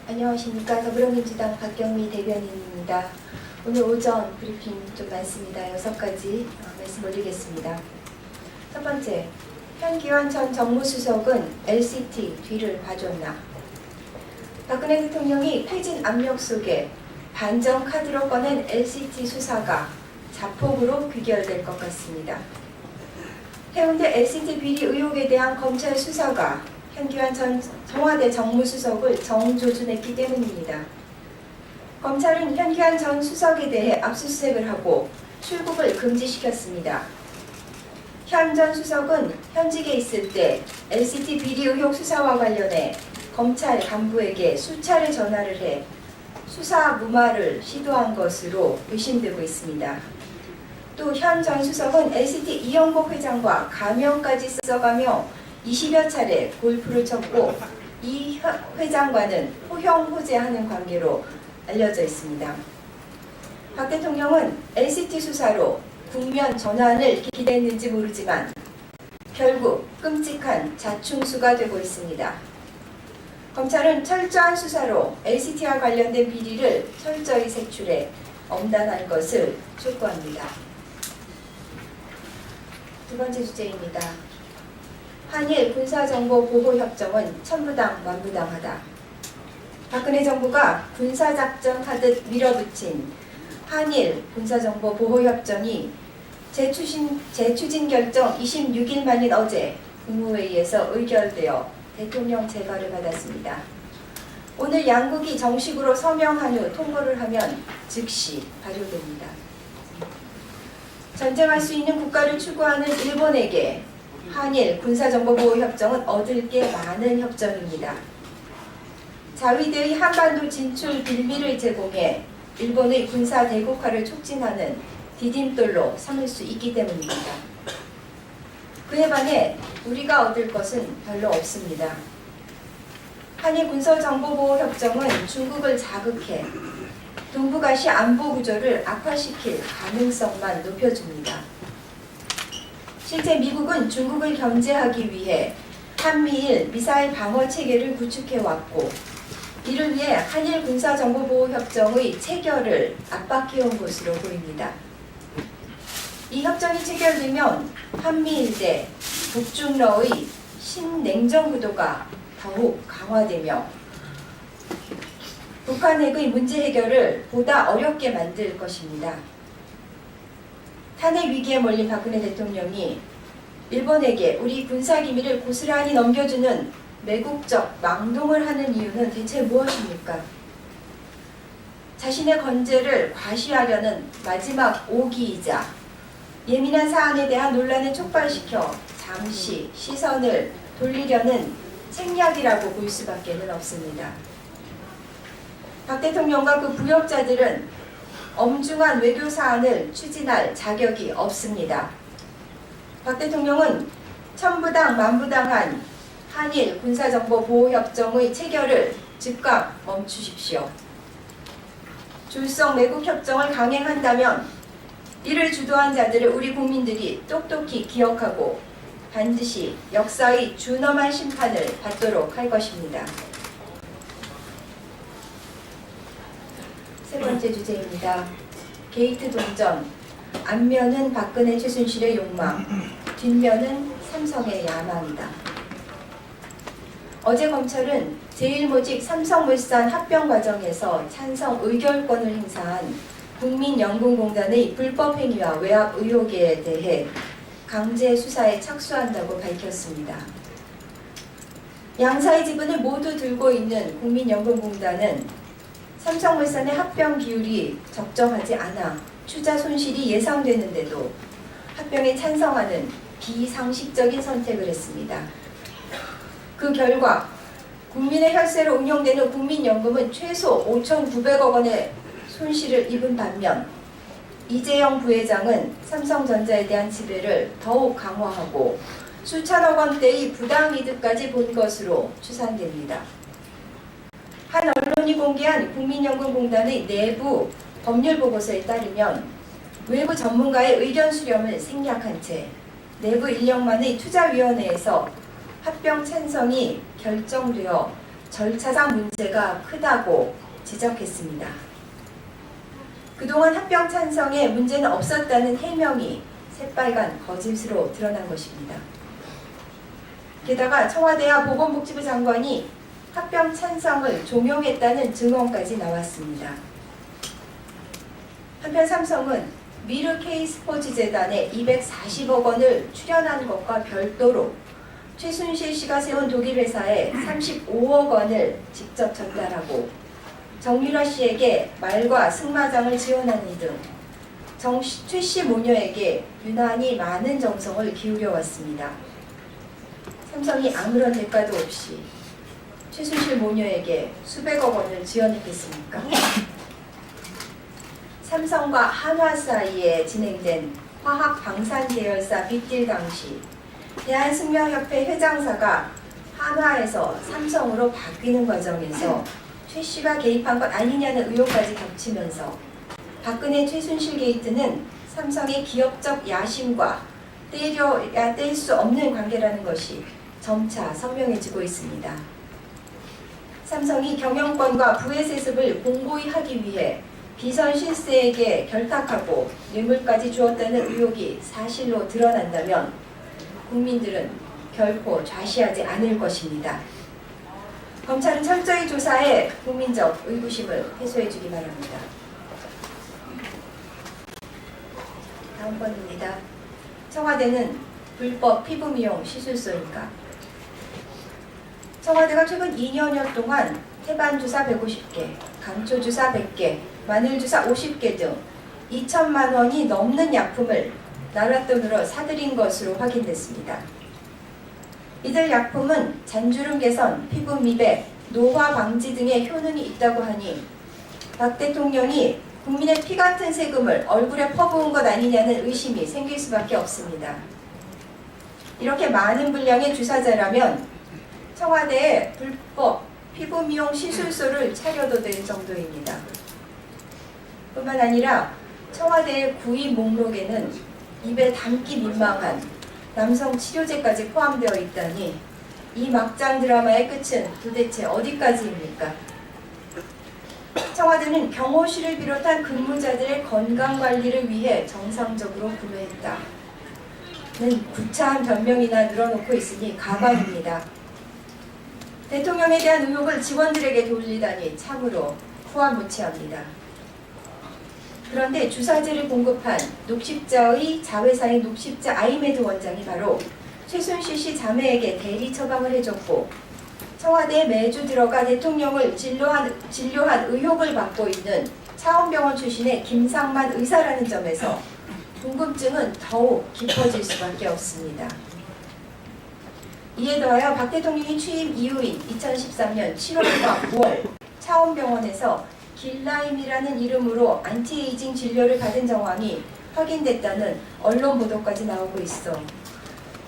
안녕하십니까. 더불어민주당 박경미 대변인입니다. 오늘 오전 브리핑 좀 많습니다. 6가지 말씀 올리겠습니다. 첫 번째, 현기환 전 정무수석은 LCT 뒤를 봐줬나? 박근혜 대통령이 퇴진 압력 속에 반정 카드로 꺼낸 LCT 수사가 자폭으로 귀결될 것 같습니다. 해운대 LCT 비리 의혹에 대한 검찰 수사가 현기환 전 청와대 정무수석을 정조준했기 때문입니다. 검찰은 현기환 전 수석에 대해 압수수색을 하고 출국을 금지시켰습니다. 현 전 수석은 현직에 있을 때 LCT 비리 의혹 수사와 관련해 검찰 간부에게 수차례 전화를 해 수사 무마를 시도한 것으로 의심되고 있습니다. 또 현 전 수석은 LCT 이영복 회장과 가명까지 써가며 20여 차례 골프를 쳤고 이 회장과는 호형호재하는 관계로 알려져 있습니다. 박 대통령은 LCT 수사로 국면 전환을 기대했는지 모르지만 결국 끔찍한 자충수가 되고 있습니다. 검찰은 철저한 수사로 LCT와 관련된 비리를 철저히 색출해 엄단할 것을 촉구합니다. 두 번째 주제입니다. 한일 군사정보보호협정은 천부당 만부당하다. 박근혜 정부가 군사작전 하듯 밀어붙인 한일 군사정보보호협정이 재추진 결정 26일 만인 어제 국무회의에서 의결되어 대통령 재가를 받았습니다. 오늘 양국이 정식으로 서명한 후 통보를 하면 즉시 발효됩니다. 전쟁할 수 있는 국가를 추구하는 일본에게 한일 군사정보보호협정은 얻을 게 많은 협정입니다. 자위대의 한반도 진출 빌미를 제공해 일본의 군사 대국화를 촉진하는 디딤돌로 삼을 수 있기 때문입니다. 그에 반해 우리가 얻을 것은 별로 없습니다. 한일 군사정보보호협정은 중국을 자극해 동북아시아 안보 구조를 악화시킬 가능성만 높여줍니다. 실제 미국은 중국을 견제하기 위해 한미일 미사일 방어 체계를 구축해왔고 이를 위해 한일 군사정보보호협정의 체결을 압박해온 것으로 보입니다. 이 협정이 체결되면 한미일대 북중러의 신냉전 구도가 더욱 강화되며 북한 핵의 문제 해결을 보다 어렵게 만들 것입니다. 탄핵 위기에 몰린 박근혜 대통령이 일본에게 우리 군사기밀을 고스란히 넘겨주는 매국적 망동을 하는 이유는 대체 무엇입니까? 자신의 건재를 과시하려는 마지막 오기이자 예민한 사안에 대한 논란을 촉발시켜 잠시 시선을 돌리려는 책략이라고 볼 수밖에 없습니다. 박 대통령과 그 부역자들은 엄중한 외교 사안을 추진할 자격이 없습니다. 박 대통령은 천부당 만부당한 한일 군사정보보호협정의 체결을 즉각 멈추십시오. 졸속 매국협정을 강행한다면 이를 주도한 자들을 우리 국민들이 똑똑히 기억하고 반드시 역사의 준엄한 심판을 받도록 할 것입니다. 세 번째 주제입니다. 게이트 동전, 앞면은 박근혜 최순실의 욕망, 뒷면은 삼성의 야망이다. 어제 검찰은 제1모직 삼성물산 합병 과정에서 찬성 의결권을 행사한 국민연금공단의 불법 행위와 외압 의혹에 대해 강제 수사에 착수한다고 밝혔습니다. 양사의 지분을 모두 들고 있는 국민연금공단은 삼성물산의 합병 비율이 적정하지 않아 투자 손실이 예상되는데도 합병에 찬성하는 비상식적인 선택을 했습니다. 그 결과 국민의 혈세로 운영되는 국민연금은 최소 5,900억 원의 손실을 입은 반면 이재용 부회장은 삼성전자에 대한 지배를 더욱 강화하고 수천억 원대의 부당이득까지 본 것으로 추산됩니다. 한 언론이 공개한 국민연금공단의 내부 법률보고서에 따르면 외부 전문가의 의견 수렴을 생략한 채 내부 인력만의 투자위원회에서 합병 찬성이 결정되어 절차상 문제가 크다고 지적했습니다. 그동안 합병 찬성에 문제는 없었다는 해명이 새빨간 거짓으로 드러난 것입니다. 게다가 청와대와 보건복지부 장관이 합병 찬성을 종용했다는 증언까지 나왔습니다. 한편 삼성은 미르 K스포츠 재단에 240억 원을 출연한 것과 별도로 최순실 씨가 세운 독일 회사에 35억 원을 직접 전달하고 정유라 씨에게 말과 승마장을 지원하는 등 최 씨 모녀에게 유난히 많은 정성을 기울여 왔습니다. 삼성이 아무런 대가도 없이 최순실 모녀에게 수백억 원을 지원했겠습니까? 삼성과 한화 사이에 진행된 화학 방산 계열사 빅딜 당시 대한승려협회 회장사가 한화에서 삼성으로 바뀌는 과정에서 최 씨가 개입한 것 아니냐는 의혹까지 겹치면서 박근혜 최순실 게이트는 삼성의 기업적 야심과 떼려야 뗄 수 없는 관계라는 것이 점차 선명해지고 있습니다. 삼성이 경영권과 부의 세습을 공고히 하기 위해 비선 실세에게 결탁하고 뇌물까지 주었다는 의혹이 사실로 드러난다면 국민들은 결코 좌시하지 않을 것입니다. 검찰은 철저히 조사해 국민적 의구심을 해소해 주기 바랍니다. 다음 번입니다. 청와대는 불법 피부 미용 시술소인가? 청와대가 최근 2년여 동안 태반 주사 150개, 감초 주사 100개, 마늘 주사 50개 등 2천만 원이 넘는 약품을 나라 돈으로 사들인 것으로 확인됐습니다. 이들 약품은 잔주름 개선, 피부 미백, 노화 방지 등의 효능이 있다고 하니 박 대통령이 국민의 피 같은 세금을 얼굴에 퍼부은 것 아니냐는 의심이 생길 수밖에 없습니다. 이렇게 많은 분량의 주사제라면 청와대에 불법 피부 미용 시술소를 차려도 될 정도입니다. 뿐만 아니라 청와대의 구입 목록에는 입에 담기 민망한 남성 치료제까지 포함되어 있다니 이 막장 드라마의 끝은 도대체 어디까지입니까? 청와대는 경호실을 비롯한 근무자들의 건강관리를 위해 정상적으로 구매했다는 구차한 변명이나 늘어놓고 있으니 가관입니다. 대통령에 대한 의혹을 직원들에게 돌리다니 참으로 후한무치합니다. 그런데 주사제를 공급한 녹십자의 자회사인 녹십자 아이메드 원장이 바로 최순실 씨 자매에게 대리 처방을 해줬고 청와대에 매주 들어가 대통령을 진료한 의혹을 받고 있는 차원병원 출신의 김상만 의사라는 점에서 궁금증은 더욱 깊어질 수밖에 없습니다. 이에 더하여 박 대통령이 취임 이후인 2013년 7월과 9월 차원병원에서 길라임이라는 이름으로 안티에이징 진료를 받은 정황이 확인됐다는 언론 보도까지 나오고 있어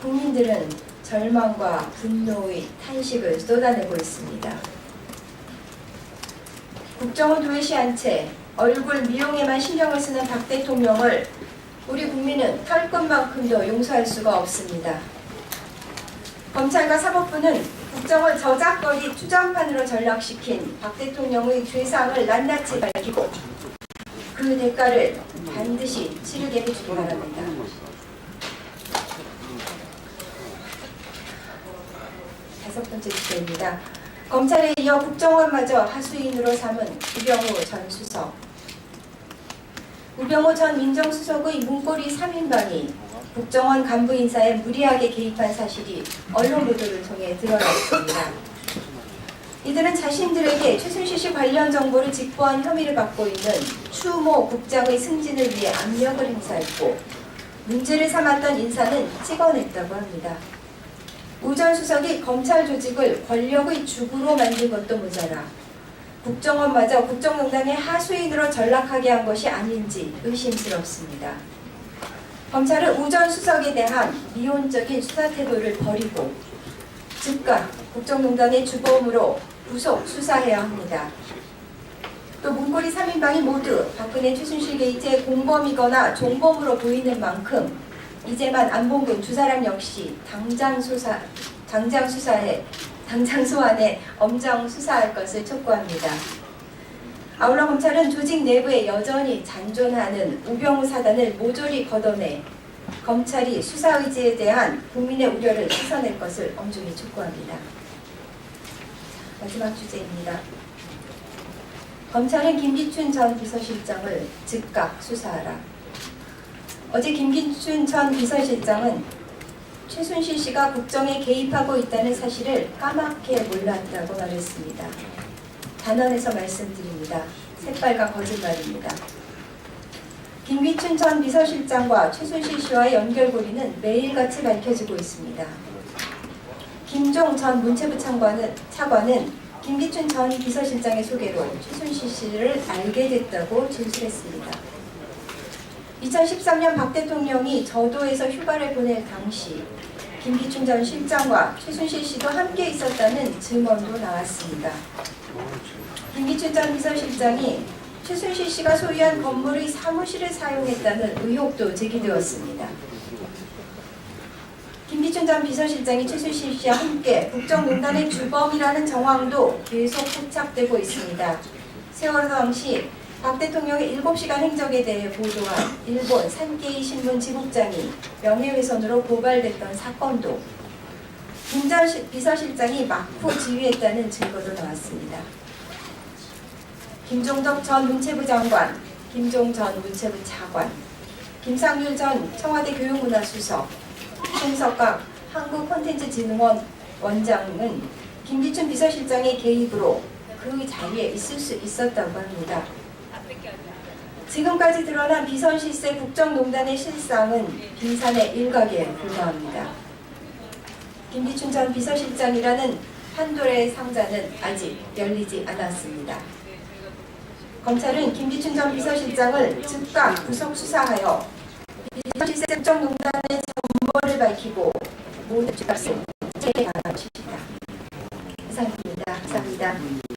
국민들은 절망과 분노의 탄식을 쏟아내고 있습니다. 국정원 도외시한 채 얼굴 미용에만 신경을 쓰는 박 대통령을 우리 국민은 털끝만큼도 용서할 수가 없습니다. 검찰과 사법부는 국정을 저작거리 투전판으로 전락시킨 박 대통령의 죄상을 낱낱이 밝히고 그 대가를 반드시 치르게 해주기 바랍니다. 다섯 번째 주제입니다. 검찰에 이어 국정원마저 하수인으로 삼은 우병우 전 수석. 우병우 전 민정수석의 문고리 3인방이 국정원 간부 인사에 무리하게 개입한 사실이 언론 보도를 통해 드러났습니다. 이들은 자신들에게 최순실 씨 관련 정보를 직보한 혐의를 받고 있는 추모 국장의 승진을 위해 압력을 행사했고 문제를 삼았던 인사는 찍어냈다고 합니다. 우 전 수석이 검찰 조직을 권력의 죽으로 만든 것도 모자라 국정원마저 국정농단의 하수인으로 전락하게 한 것이 아닌지 의심스럽습니다. 검찰은 우 전 수석에 대한 미온적인 수사 태도를 버리고 즉각 국정농단의 주범으로 구속 수사해야 합니다. 또 문고리 3인방이 모두 박근혜 최순실 게이트의 공범이거나 종범으로 보이는 만큼 이재만 안봉근 두 사람 역시 당장 수사해 당장 소환해 엄정 수사할 것을 촉구합니다. 아울러 검찰은 조직 내부에 여전히 잔존하는 우병우 사단을 모조리 걷어내 검찰이 수사 의지에 대한 국민의 우려를 씻어낼 것을 엄중히 촉구합니다. 마지막 주제입니다. 검찰은 김기춘 전 비서실장을 즉각 수사하라. 어제 김기춘 전 비서실장은 최순실 씨가 국정에 개입하고 있다는 사실을 까맣게 몰랐다고 말했습니다. 단언해서 말씀드립니다. 새빨간 거짓말입니다. 김기춘 전 비서실장과 최순실 씨와의 연결고리는 매일같이 밝혀지고 있습니다. 김종 전 문체부 차관은 김기춘 전 비서실장의 소개로 최순실 씨를 알게 됐다고 진술했습니다. 2013년 박 대통령이 저도에서 휴가를 보낼 당시 김기춘 전 실장과 최순실 씨도 함께 있었다는 증언도 나왔습니다. 김기춘 전 비서실장이 최순실 씨가 소유한 건물의 사무실을 사용했다는 의혹도 제기되었습니다. 김기춘 전 비서실장이 최순실 씨와 함께 국정농단의 주범이라는 정황도 계속 포착되고 있습니다. 세월호 당시 박 대통령의 7시간 행적에 대해 보도한 일본 산케이 신문 지국장이 명예훼손으로 고발됐던 사건도 김 전 비서실장이 막후 지휘했다는 증거도 나왔습니다. 김종덕 전 문체부 장관, 김종 전 문체부 차관, 김상률 전 청와대 교육문화수석, 송석각 한국콘텐츠진흥원 원장은 김기춘 비서실장의 개입으로 그 자리에 있을 수 있었다고 합니다. 지금까지 드러난 비선실세 국정농단의 실상은 빙산의 일각에 불과합니다. 김기춘 전 비서실장이라는 판도라의 상자는 아직 열리지 않았습니다. 검찰은 김기춘 전 비서실장을 즉각 구속 수사하여 비선실세 국정농단의 전모를 밝히고 모든 죄값을 제하라 것입니다. 이상입니다. 감사합니다.